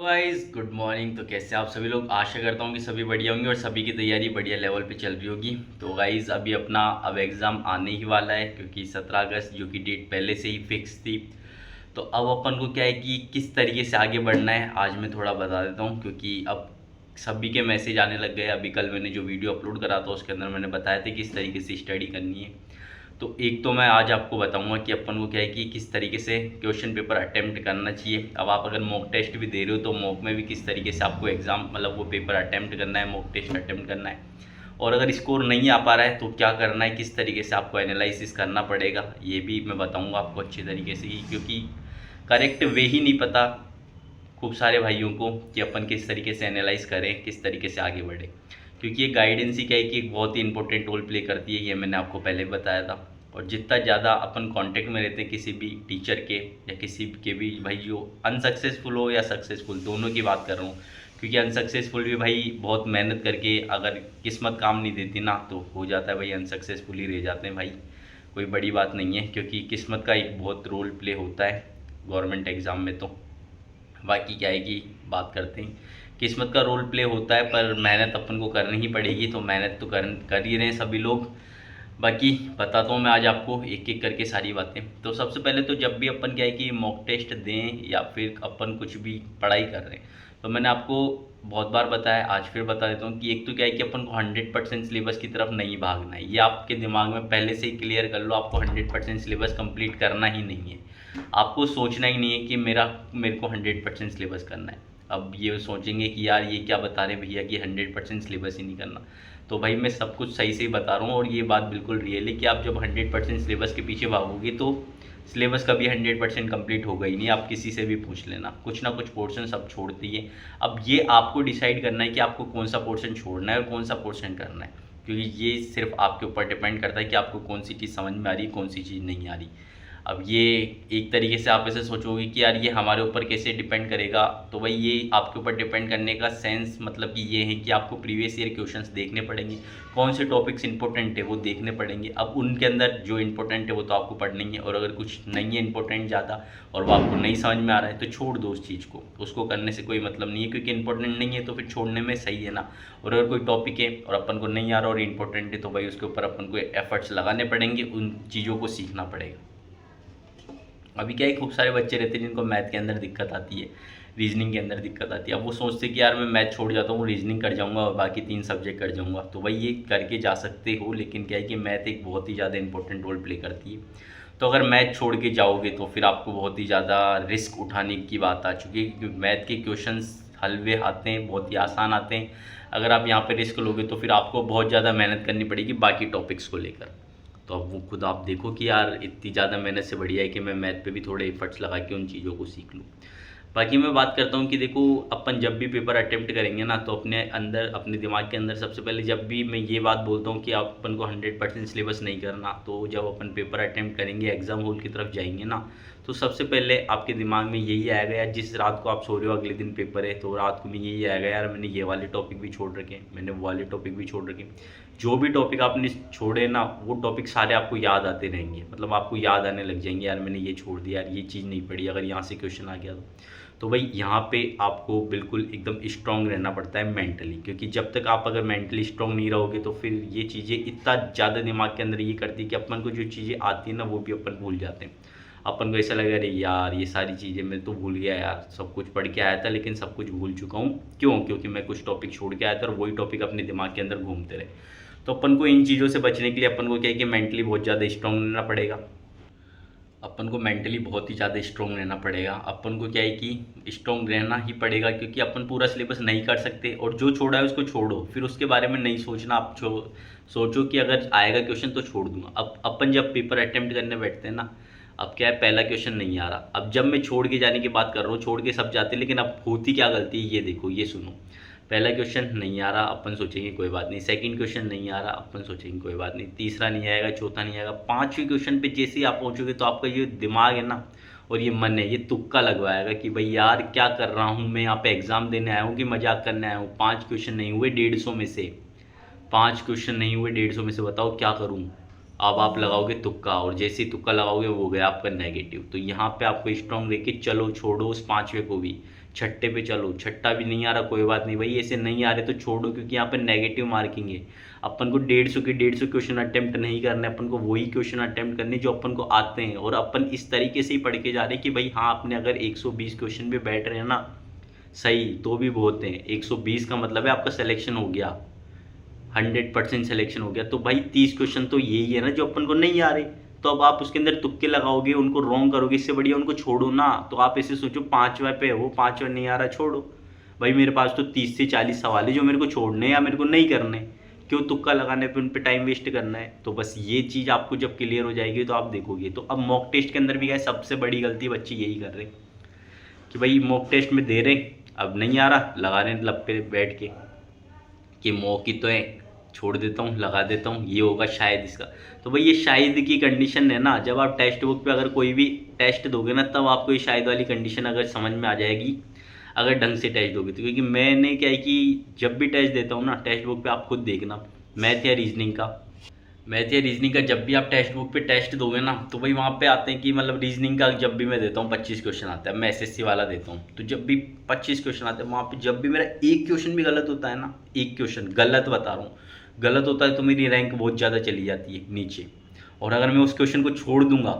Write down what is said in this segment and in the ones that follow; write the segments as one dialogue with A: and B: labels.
A: Guys good morning. तो कैसे आप सभी लोग? आशा करता हूँ कि सभी बढ़िया होंगे और सभी की तैयारी बढ़िया लेवल पे चल रही होगी। तो गाइस अभी अपना अब एग्ज़ाम आने ही वाला है, क्योंकि 17 अगस्त जो कि डेट पहले से ही फिक्स थी। तो अब अपन को क्या है कि किस तरीके से आगे बढ़ना है आज मैं थोड़ा बता देता हूँ, क्योंकि अब सभी के मैसेज आने लग गए। अभी कल मैंने जो वीडियो अपलोड करा था उसके अंदर मैंने बताया था किस तरीके से स्टडी करनी है। तो एक तो मैं आज आपको बताऊंगा कि अपन को क्या है कि किस तरीके से क्वेश्चन पेपर अटेम्प्ट करना चाहिए। अब आप अगर मॉक टेस्ट भी दे रहे हो तो मॉक में भी किस तरीके से आपको एग्ज़ाम मतलब वो पेपर अटेम्प्ट करना है, मॉक टेस्ट अटेम्प्ट करना है। और अगर स्कोर नहीं आ पा रहा है तो क्या करना है, किस तरीके से आपको एनालिसिस करना पड़ेगा, ये भी मैं बताऊँगा आपको अच्छे तरीके से ही, क्योंकि करेक्ट वे ही नहीं पता खूब सारे भाइयों को कि अपन किस तरीके से एनालाइज करें, किस तरीके से आगे बढ़े। क्योंकि ये गाइडेंस ही क्या है कि एक बहुत ही इंपॉर्टेंट रोल प्ले करती है, ये मैंने आपको पहले बताया था। और जितना ज़्यादा अपन कांटेक्ट में रहते हैं किसी भी टीचर के या किसी के भी भाई, जो अनसक्सेसफुल हो या सक्सेसफुल, दोनों की बात कर रहा हूँ। क्योंकि अनसक्सेसफुल भी भाई बहुत मेहनत करके अगर किस्मत काम नहीं देती ना तो हो जाता है भाई, अनसक्सेसफुल ही रह जाते हैं भाई। कोई बड़ी बात नहीं है, क्योंकि किस्मत का एक बहुत रोल प्ले होता है गवर्नमेंट एग्ज़ाम में। तो बाकी क्या है कि बात करते हैं, किस्मत का रोल प्ले होता है पर मेहनत अपन को करनी ही पड़ेगी। तो मेहनत तो कर ही रहे हैं सभी लोग। बाकी बताता हूँ मैं आज आपको एक एक करके सारी बातें। तो सबसे पहले तो जब भी अपन क्या है कि मॉक टेस्ट दें या फिर अपन कुछ भी पढ़ाई कर रहे हैं, तो मैंने आपको बहुत बार बताया, आज फिर बता देता हूँ कि एक तो क्या है कि अपन को 100% सिलेबस की तरफ नहीं भागना है। ये आपके दिमाग में पहले से ही क्लियर कर लो, आपको 100% सिलेबस कंप्लीट करना ही नहीं है। आपको सोचना ही नहीं है कि मेरे को 100% सिलेबस करना है। अब ये सोचेंगे कि यार ये क्या बता रहे भैया कि 100% सिलेबस ही नहीं करना। तो भाई मैं सब कुछ सही से ही बता रहा हूँ और ये बात बिल्कुल रियल है कि आप जब 100% सिलेबस के पीछे भागोगे तो सिलेबस कभी 100% कंप्लीट होगा ही नहीं। आप किसी से भी पूछ लेना, कुछ ना कुछ पोर्शन सब छोड़ती है। अब ये आपको डिसाइड करना है कि आपको कौन सा पोर्शन छोड़ना है और कौन सा पोर्शन करना है, क्योंकि ये सिर्फ आपके ऊपर डिपेंड करता है कि आपको कौन सी चीज़ समझ में आ रही, कौन सी चीज़ नहीं आ रही। अब ये एक तरीके से आप ऐसे सोचोगे कि यार ये हमारे ऊपर कैसे डिपेंड करेगा, तो भाई ये आपके ऊपर डिपेंड करने का सेंस मतलब कि ये है कि आपको प्रीवियस ईयर क्वेश्चंस देखने पड़ेंगे, कौन से टॉपिक्स इंपॉर्टेंट है वो देखने पड़ेंगे। अब उनके अंदर जो इंपॉर्टेंट है वो तो आपको पढ़नी है, और अगर कुछ नहीं है इंपॉर्टेंट ज़्यादा और वो आपको नहीं समझ में आ रहा है तो छोड़ दो उस चीज़ को, उसको करने से कोई मतलब नहीं है, क्योंकि इंपॉर्टेंट नहीं है तो फिर छोड़ने में सही है ना। और अगर कोई टॉपिक है और अपन को नहीं आ रहा और इंपॉर्टेंट है तो भाई उसके ऊपर अपन को एफर्ट्स लगाने पड़ेंगे, उन चीज़ों को सीखना पड़ेगा। अभी क्या है, खूब सारे बच्चे रहते हैं जिनको मैथ के अंदर दिक्कत आती है, रीजनिंग के अंदर दिक्कत आती है। अब वो सोचते कि यार मैं मैथ छोड़ जाता हूँ, रीजनिंग कर जाऊँगा और बाकी 3 सब्जेक्ट कर जाऊँगा। तो भाई ये करके जा सकते हो, लेकिन क्या है कि मैथ एक बहुत ही ज़्यादा इंपॉर्टेंट रोल प्ले करती है। तो अगर मैथ छोड़ के जाओगे तो फिर आपको बहुत ही ज़्यादा रिस्क उठाने की बात आ चुकी है, क्योंकि मैथ के क्वेश्चंस हलवे आते हैं, बहुत ही आसान आते हैं। अगर आप यहाँ पे रिस्क लोगे तो फिर आपको बहुत ज़्यादा मेहनत करनी पड़ेगी बाकी टॉपिक्स को लेकर। तो अब वो खुद आप देखो कि यार इतनी ज़्यादा मेहनत से बढ़िया है कि मैं मैथ पे भी थोड़े एफर्ट्स लगा के उन चीज़ों को सीख लूँ। बाकी मैं बात करता हूँ कि देखो, अपन जब भी पेपर अटेम्प्ट करेंगे ना तो अपने अंदर, अपने दिमाग के अंदर सबसे पहले, जब भी मैं ये बात बोलता हूँ कि आप अपन को 100% सिलेबस नहीं करना, तो जब अपन पेपर अटेम्प्ट करेंगे, एग्ज़ाम हॉल की तरफ जाएंगे ना, तो सबसे पहले आपके दिमाग में यही आएगा, यार जिस रात को आप सो रहे हो अगले दिन पेपर है तो रात को में यही आएगा, यार मैंने ये वाले टॉपिक भी छोड़ रखे, मैंने वो वाले टॉपिक भी छोड़ रखे। जो भी टॉपिक आपने छोड़े ना वो टॉपिक सारे आपको याद आते रहेंगे, मतलब आपको याद आने लग जाएंगे, यार मैंने ये छोड़ दिया, यार ये चीज़ नहीं पढ़ी, अगर यहाँ से क्वेश्चन आ गया तो भाई यहाँ पे आपको बिल्कुल एकदम स्ट्रांग रहना पड़ता है मेंटली, क्योंकि जब तक आप अगर मेंटली स्ट्रांग नहीं रहोगे तो फिर ये चीज़ें इतना ज़्यादा दिमाग के अंदर ये करती है कि अपन को जो चीज़ें आती है ना वो भी अपन भूल जाते हैं। अपन को ऐसा लगा, अरे यार ये सारी चीज़ें मैं तो भूल गया, यार सब कुछ पढ़ के आया था लेकिन सब कुछ भूल चुका हूँ। क्यों? क्योंकि मैं कुछ टॉपिक छोड़ के आया था और वही टॉपिक अपने दिमाग के अंदर घूमते रहे। तो अपन को इन चीज़ों से बचने के लिए अपन को क्या है कि मेंटली बहुत ज़्यादा स्ट्रांग रहना पड़ेगा। अपन को मेंटली बहुत ही ज़्यादा स्ट्रांग रहना पड़ेगा। अपन को क्या है कि स्ट्रांग रहना ही पड़ेगा, क्योंकि अपन पूरा सिलेबस नहीं कर सकते, और जो छोड़ा है उसको छोड़ो, फिर उसके बारे में नहीं सोचना। आप सोचो कि अगर आएगा क्वेश्चन तो छोड़ दूंगा। अब अपन जब पेपर अटेम्प्ट करने बैठते हैं ना, अब क्या है, पहला क्वेश्चन नहीं आ रहा, अब जब मैं छोड़ के जाने की बात कर रहा हूँ, छोड़ के सब जाते हैं, लेकिन अब होती क्या गलती है ये देखो, ये सुनो। पहला क्वेश्चन नहीं आ रहा, अपन सोचेंगे कोई बात नहीं। सेकंड क्वेश्चन नहीं आ रहा, अपन सोचेंगे कोई बात नहीं। तीसरा नहीं आएगा, चौथा नहीं आएगा, पांचवें क्वेश्चन पे जैसे ही आप पहुंचोगे तो आपका ये दिमाग है ना और ये मन है, ये तुक्का लगवाएगा कि भाई यार क्या कर रहा हूँ मैं, यहाँ पे एग्जाम देने आया हूँ कि मजाक करने आया हूँ। 5 क्वेश्चन नहीं हुए 150 में से, 5 क्वेश्चन नहीं हुए 150 में से, बताओ क्या करूँ। अब आप लगाओगे तुक्का, और जैसे ही तुक्का लगाओगे वो गया आपका नेगेटिव। तो यहाँ पे आपको स्ट्रांग लेके चलो, छोड़ो उस 5वें को भी, छट्टे पे चलो, छट्टा भी नहीं आ रहा कोई बात नहीं भाई, ऐसे नहीं आ रहे तो छोड़ो, क्योंकि यहाँ पे नेगेटिव मार्किंग है। अपन को 150 क्वेश्चन अटेम्प्ट नहीं करने, अपन को वही क्वेश्चन अटेम्प्ट करने जो अपन को आते हैं। और अपन इस तरीके से ही पढ़ के जा रहे हैं कि भाई हाँ, आपने अगर 120 क्वेश्चन भी बैठ रहे हैं ना सही, तो भी बहुत हैं। 120 का मतलब है आपका सिलेक्शन हो गया, 100% सिलेक्शन हो गया। तो भाई 30 क्वेश्चन तो यही है ना जो अपन को नहीं आ रहे, तो अब आप उसके अंदर तुक्के लगाओगे, उनको रॉन्ग करोगे, इससे बढ़िया उनको छोड़ो ना। तो आप ऐसे सोचो 5वां पे वो 5वां नहीं आ रहा, छोड़ो भाई। मेरे पास तो 30 से 40 सवाल है जो मेरे को छोड़ने या मेरे को नहीं करने, क्यों तुक्का लगाने पे उन पे टाइम वेस्ट करना है। तो बस ये चीज़ आपको जब क्लियर हो जाएगी तो आप देखोगे। तो अब मॉक टेस्ट के अंदर भी क्या है, सबसे बड़ी गलती बच्चे यही कर रहे कि भाई मॉक टेस्ट में दे रहे, अब नहीं आ रहा, लगा रहे लब पे बैठ के कि मॉक ही तो है, छोड़ देता हूँ, लगा देता हूँ, ये होगा शायद इसका। तो भाई ये शायद की कंडीशन है ना, जब आप टेक्स्ट बुक पे अगर कोई भी टेस्ट दोगे ना, तब आपको ये शायद वाली कंडीशन अगर समझ में आ जाएगी, अगर ढंग से टेस्ट दोगे तो। क्योंकि मैंने क्या है कि जब भी टेस्ट देता हूँ ना, टेक्स्ट बुक पे आप खुद देखना, मैथ या रीजनिंग का जब भी आप टेक्स्ट बुक पे टेस्ट दोगे ना, तो भाई वहाँ पे आते हैं कि मतलब रीजनिंग का जब भी मैं देता हूँ 25 क्वेश्चन आता है, मैं एसएससी वाला देता हूँ, तो जब भी 25 क्वेश्चन आते हैं वहाँ पे जब भी मेरा एक क्वेश्चन भी गलत होता है ना, एक क्वेश्चन गलत बता रहा हूँ, गलत होता है तो मेरी रैंक बहुत ज़्यादा चली जाती है नीचे। और अगर मैं उस क्वेश्चन को छोड़ दूंगा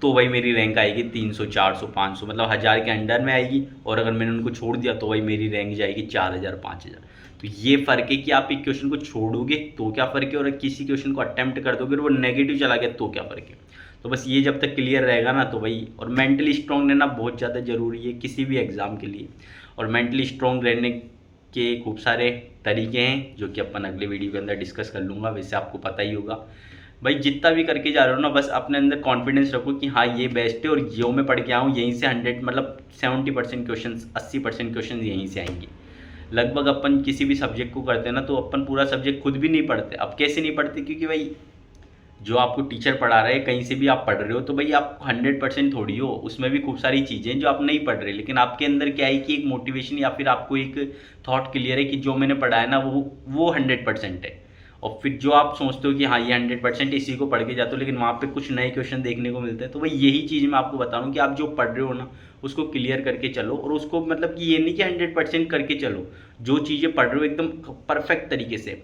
A: तो भाई मेरी रैंक आएगी 300 400 500, मतलब 1000 के अंडर में आएगी। और अगर मैंने उनको छोड़ दिया तो भाई मेरी रैंक जाएगी 4000 5000। तो ये फ़र्क है कि आप एक क्वेश्चन को छोड़ोगे तो क्या फ़र्क है, और किसी क्वेश्चन को अटेम्प्ट कर दोगे और वो नेगेटिव चला गया तो क्या फ़र्क है। तो बस ये जब तक क्लियर रहेगा ना तो भाई, और मेंटली स्ट्रॉन्ग रहना बहुत ज़्यादा ज़रूरी है किसी भी एग्ज़ाम के लिए। और मेंटली स्ट्रॉन्ग रहने के खूब सारे तरीके हैं जो कि अपन अगले वीडियो के अंदर डिस्कस कर लूँगा। वैसे आपको पता ही होगा भाई, जितना भी करके जा रहे हो ना, बस अपने अंदर कॉन्फिडेंस रखो कि हाँ ये बेस्ट है, और जो मैं पढ़ के आऊँ यहीं से 100 मतलब 70% क्वेश्चन 80% क्वेश्चन यहीं से आएंगे लगभग। अपन किसी भी सब्जेक्ट को करते हैं ना, तो अपन पूरा सब्जेक्ट खुद भी नहीं पढ़ते। अब कैसे नहीं पढ़ते, क्योंकि भाई जो आपको टीचर पढ़ा रहे हैं, कहीं से भी आप पढ़ रहे हो, तो भाई आप 100% थोड़ी हो, उसमें भी खूब सारी चीज़ें जो आप नहीं पढ़ रहे, लेकिन आपके अंदर क्या है कि एक मोटिवेशन या फिर आपको एक थॉट क्लियर है कि जो मैंने पढ़ा है ना वो 100% है। और फिर जो आप सोचते हो कि हाँ ये 100% इसी को पढ़ के जाते हो, लेकिन वहाँ पे कुछ नए क्वेश्चन देखने को मिलते हैं। तो भाई यही चीज़ मैं आपको बता रहा हूँ कि आप जो पढ़ रहे हो ना उसको क्लियर करके चलो, और उसको मतलब कि ये नहीं कि 100% करके चलो, जो चीज़ें पढ़ रहे हो एकदम परफेक्ट तरीके से।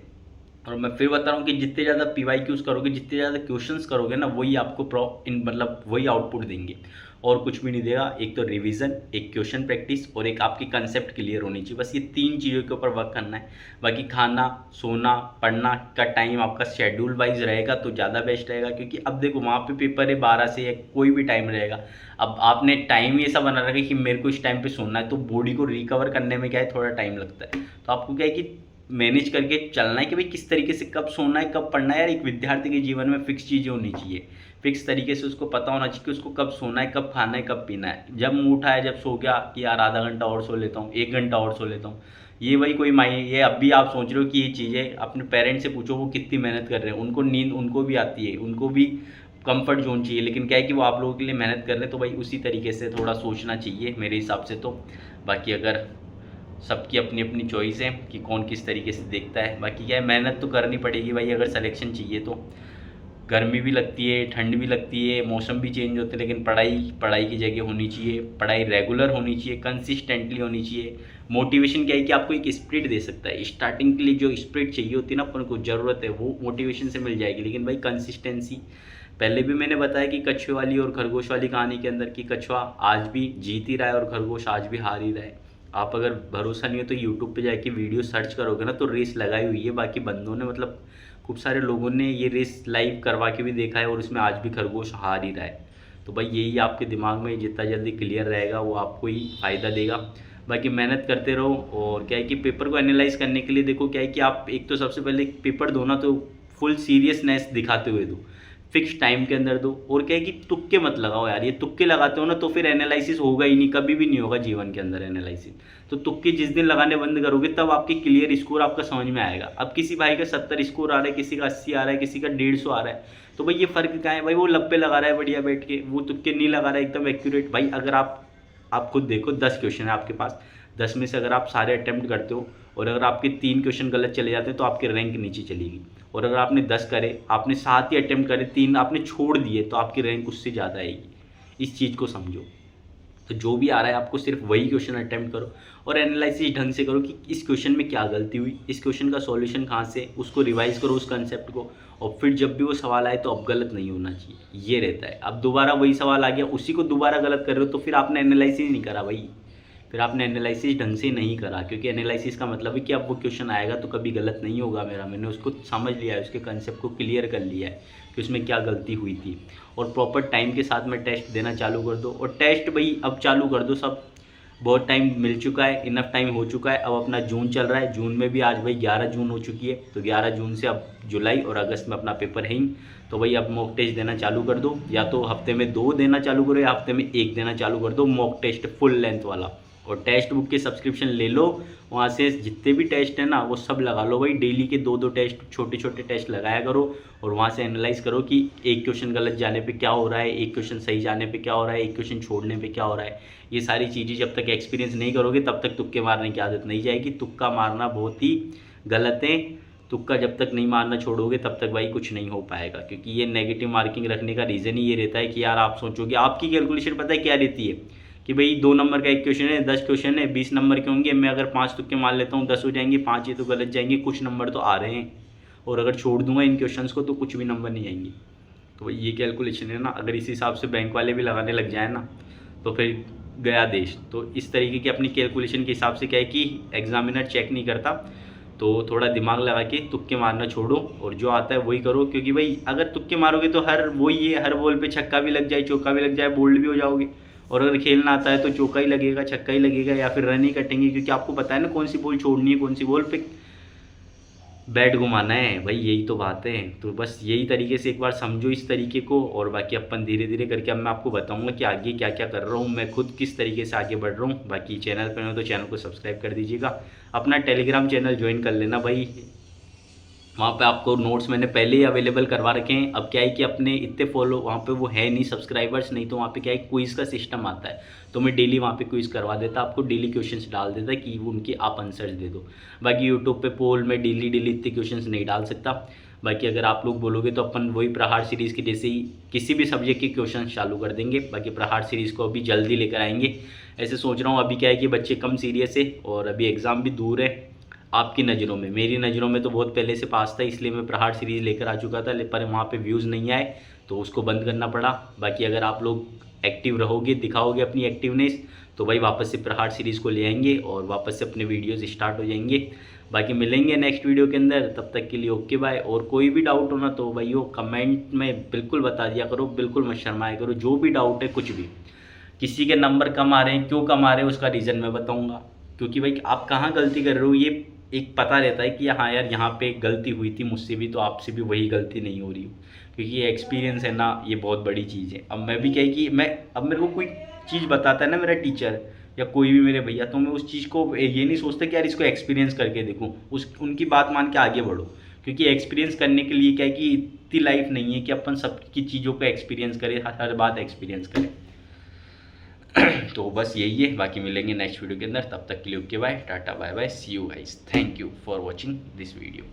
A: और मैं फिर बता रहा हूँ कि जितने ज़्यादा PYQs करोगे, जितने ज़्यादा क्वेश्चंस करोगे ना, वही आपको मतलब वही आउटपुट देंगे, और कुछ भी नहीं देगा। एक तो रिवीजन, एक क्वेश्चन प्रैक्टिस, और एक आपकी कंसेप्ट क्लियर होनी चाहिए। बस ये 3 चीज़ों के ऊपर वर्क करना है। बाकी खाना, सोना, पढ़ना का टाइम आपका शेड्यूल वाइज रहेगा तो ज़्यादा बेस्ट रहेगा, क्योंकि अब देखो वहाँ पे पेपर है 12 से, या कोई भी टाइम रहेगा। अब आपने टाइम ये सब बना रखा है कि मेरे को इस टाइम पे सोना है, तो बॉडी को रिकवर करने में क्या है, थोड़ा टाइम लगता है। तो आपको क्या है कि मैनेज करके चलना है कि भाई किस तरीके से कब सोना है कब पढ़ना है। यार एक विद्यार्थी के जीवन में फिक्स चीज़ें होनी चाहिए, फिक्स तरीके से उसको पता होना चाहिए कि उसको कब सोना है, कब खाना है, कब पीना है। जब मुँह उठाया, जब सो गया कि यार आधा घंटा और सो लेता हूँ, 1 घंटा और सो लेता हूँ, ये भाई कोई ये अब भी आप सोच रहे हो कि ये चीज़ें अपने पेरेंट्स से पूछो वो कितनी मेहनत कर रहे हैं, उनको नींद उनको भी आती है, उनको भी कंफर्ट जोन चाहिए, लेकिन क्या है कि वो आप लोगों के लिए मेहनत कर रहे हैं। तो भाई उसी तरीके से थोड़ा सोचना चाहिए मेरे हिसाब से तो। बाकी अगर सबकी अपनी अपनी चॉइस है कि कौन किस तरीके से देखता है। बाकी क्या है, मेहनत तो करनी पड़ेगी भाई अगर सिलेक्शन चाहिए तो। गर्मी भी लगती है, ठंड भी लगती है, मौसम भी चेंज होते हैं, लेकिन पढ़ाई की जगह होनी चाहिए, पढ़ाई रेगुलर होनी चाहिए, कंसिस्टेंटली होनी चाहिए। मोटिवेशन क्या है कि आपको एक स्पिरिट दे सकता है, स्टार्टिंग के लिए जो स्पिरिट चाहिए होती है ना अपन को, ज़रूरत है, वो मोटिवेशन से मिल जाएगी। लेकिन भाई कंसिस्टेंसी, पहले भी मैंने बताया कि कछुए वाली और खरगोश वाली कहानी के अंदर कि कछुआ आज भी जीत ही रहा है और खरगोश आज भी हार ही रहा है। आप अगर भरोसा नहीं हो तो यूट्यूब पे जाके वीडियो सर्च करोगे ना, तो रेस लगाई हुई है। बाकी बंदों ने मतलब खूब सारे लोगों ने ये रेस लाइव करवा के भी देखा है, और उसमें आज भी खरगोश हार ही रहा है। तो भाई यही आपके दिमाग में जितना जल्दी क्लियर रहेगा वो आपको ही फ़ायदा देगा। बाकी मेहनत करते रहो। और क्या है कि पेपर को एनालाइज करने के लिए देखो क्या है कि आप एक तो सबसे पहले पेपर दो ना, तो फुल सीरियसनेस दिखाते हुए दो, फिक्स टाइम के अंदर दो। और क्या है कि तुक्के मत लगाओ यार, ये तुक्के लगाते हो ना तो फिर एनालिसिस होगा ही नहीं, कभी भी नहीं होगा जीवन के अंदर एनालिसिस। तो तुक्के जिस दिन लगाने बंद करोगे तब आपके क्लियर स्कोर आपका समझ में आएगा। अब किसी भाई का 70 स्कोर आ रहा है, किसी का 80 आ रहा है, किसी का 150 आ रहा है, तो भाई ये फ़र्क क्या है भाई, वो लप्पे लगा रहा है बढ़िया बैठ के, वो तुक्के नहीं लगा रहा है एकदम एक्यूरेट। भाई अगर आप खुद देखो 10 क्वेश्चन है आपके पास, 10 में से अगर आप सारे अटैम्प्ट करते हो और अगर आपके 3 क्वेश्चन गलत चले जाते हैं तो आपके रैंक नीचे चलेगी। और अगर आपने 10 करे, आपने 7 ही अटैम्प्ट करे, 3 आपने छोड़ दिए, तो आपकी रैंक उससे ज़्यादा आएगी। इस चीज़ को समझो। तो जो भी आ रहा है आपको सिर्फ वही क्वेश्चन अटेम्प्ट करो और एनालिसिस ढंग से करो कि इस क्वेश्चन में क्या गलती हुई, इस क्वेश्चन का सॉल्यूशन कहाँ से, उसको रिवाइज करो उस कंसेप्ट को, और फिर जब भी वो सवाल आए तो अब गलत नहीं होना चाहिए, ये रहता है। अब दोबारा वही सवाल आ गया, उसी को दोबारा गलत कर रहे हो तो फिर आपने एनालिसिस नहीं करा भाई, फिर आपने एनालिसिस ढंग से नहीं करा, क्योंकि एनालिसिस का मतलब है कि अब वो क्वेश्चन आएगा तो कभी गलत नहीं होगा मेरा, मैंने उसको समझ लिया है, उसके कंसेप्ट को क्लियर कर लिया है कि उसमें क्या गलती हुई थी। और प्रॉपर टाइम के साथ में टेस्ट देना चालू कर दो, और टेस्ट भाई अब चालू कर दो सब, बहुत टाइम मिल चुका है, इनफ टाइम हो चुका है। अब अपना जून चल रहा है, जून में भी आज भाई 11 जून हो चुकी है, तो 11 जून से अब जुलाई और अगस्त में अपना पेपर है ही, तो भाई अब मॉक टेस्ट देना चालू कर दो, या तो हफ्ते में 2 देना चालू करो या हफ्ते में 1 देना चालू कर दो मॉक टेस्ट फुल लेंथ वाला। और टेस्ट बुक के सब्सक्रिप्शन ले लो, वहाँ से जितने भी टेस्ट है ना वो सब लगा लो भाई, डेली के 2-2 टेस्ट, छोटे छोटे टेस्ट लगाया करो, और वहाँ से एनालाइज करो कि एक क्वेश्चन गलत जाने पे क्या हो रहा है, एक क्वेश्चन सही जाने पे क्या हो रहा है, एक क्वेश्चन छोड़ने पे क्या हो रहा है। ये सारी चीज़ें जब तक एक्सपीरियंस नहीं करोगे तब तक तुक्के मारने की आदत नहीं जाएगी। तुक्का मारना बहुत ही गलत है, तुक्का जब तक नहीं मारना छोड़ोगे तब तक भाई कुछ नहीं हो पाएगा, क्योंकि ये नेगेटिव मार्किंग रखने का रीज़न ही ये रहता है कि यार आप सोचोगे, आपकी कैलकुलेशन पता है क्या रहती है कि भाई 2 नंबर का एक क्वेश्चन है, 10 क्वेश्चन है, 20 नंबर के होंगे, मैं अगर 5 तुक्के मार लेता हूँ 10 हो जाएंगे, 5 ये तो गलत जाएंगे, कुछ नंबर तो आ रहे हैं, और अगर छोड़ दूंगा इन क्वेश्चंस को तो कुछ भी नंबर नहीं आएंगे। तो भाई ये कैलकुलेशन है ना, अगर इस हिसाब से बैंक वाले भी लगाने लग जाए ना तो फिर गया देश। तो इस तरीके की अपनी कैलकुलेशन के हिसाब से क्या है कि एग्जामिनर चेक नहीं करता, तो थोड़ा दिमाग लगा के तुक्के मारना छोड़ो और जो आता है वही करो, क्योंकि भाई अगर तुक्के मारोगे तो हर वही है, हर बॉल पे छक्का भी लग जाए, चौका भी लग जाए, बोल्ड भी हो जाओगे, और अगर खेलना आता है तो चौका ही लगेगा, छक्का ही लगेगा, या फिर रन ही कटेंगे, क्योंकि आपको पता है ना कौन सी बॉल छोड़नी है, कौन सी बॉल पे बैट घुमाना है भाई, यही तो बात है। तो बस यही तरीके से एक बार समझो इस तरीके को, और बाकी अपन धीरे धीरे करके अब मैं आपको बताऊंगा कि आगे क्या क्या कर रहा हूँ, मैं खुद किस तरीके से आगे बढ़ रहा हूँ। बाकी चैनल पर हो तो चैनल को सब्सक्राइब कर दीजिएगा, अपना टेलीग्राम चैनल ज्वाइन कर लेना भाई, वहाँ पे आपको नोट्स मैंने पहले ही अवेलेबल करवा रखे हैं। अब क्या है कि अपने इतने फॉलो वहाँ पे वो है नहीं सब्सक्राइबर्स, नहीं तो वहाँ पे क्या है क्विज़ का सिस्टम आता है, तो मैं डेली वहाँ पे क्विज़ करवा देता, आपको डेली क्वेश्चंस डाल देता कि वो उनके आप आंसर्स दे दो। बाकी यूट्यूब पे पोल में डेली इतने क्वेश्चंस नहीं डाल सकता। बाकी अगर आप लोग बोलोगे तो अपन वही प्रहार सीरीज़ की जैसे ही किसी भी सब्जेक्ट के क्वेश्चन चालू कर देंगे। बाकी प्रहार सीरीज़ को अभी जल्दी लेकर आएंगे, ऐसे सोच रहा हूँ। अभी क्या है कि बच्चे कम सीरियस है और अभी एग्ज़ाम भी दूर है, आपकी नज़रों में, मेरी नज़रों में तो बहुत पहले से पास था, इसलिए मैं प्रहार सीरीज़ लेकर आ चुका था, पर वहाँ पे व्यूज़ नहीं आए तो उसको बंद करना पड़ा। बाकी अगर आप लोग एक्टिव रहोगे, दिखाओगे अपनी एक्टिवनेस, तो भाई वापस से प्रहार सीरीज़ को ले आएंगे और वापस से अपने वीडियोज़ स्टार्ट हो जाएंगे। बाकी मिलेंगे नेक्स्ट वीडियो के अंदर, तब तक के लिए ओके बाय। और कोई भी डाउट हो ना तो भाई वो कमेंट में बिल्कुल बता दिया करो, बिल्कुल मत शर्माया करो, जो भी डाउट है कुछ भी। किसी के नंबर कम आ रहे हैं, क्यों कम आ रहे हैं उसका रीज़न मैं बताऊँगा, क्योंकि भाई आप कहाँ गलती कर रहे हो ये एक पता रहता है कि हाँ यार यहाँ पे गलती हुई थी मुझसे भी, तो आपसे भी वही गलती नहीं हो रही हो, क्योंकि ये एक्सपीरियंस है ना, ये बहुत बड़ी चीज़ है। अब मैं भी क्या है कि मैं अब मेरे को कोई चीज़ बताता है ना मेरा टीचर या कोई भी मेरे भैया, तो मैं उस चीज़ को ये नहीं सोचता कि यार इसको एक्सपीरियंस करके देखूँ, उस उनकी बात मान के आगे बढ़ो, क्योंकि एक्सपीरियंस करने के लिए क्या है कि इतनी लाइफ नहीं है कि अपन सब की चीज़ों को एक्सपीरियंस करें, हर बात एक्सपीरियंस करें। तो बस यही है, बाकी मिलेंगे नेक्स्ट वीडियो के अंदर, तब तक के लिए okay bye, tata bye bye, see you guys, thank you for watching this video.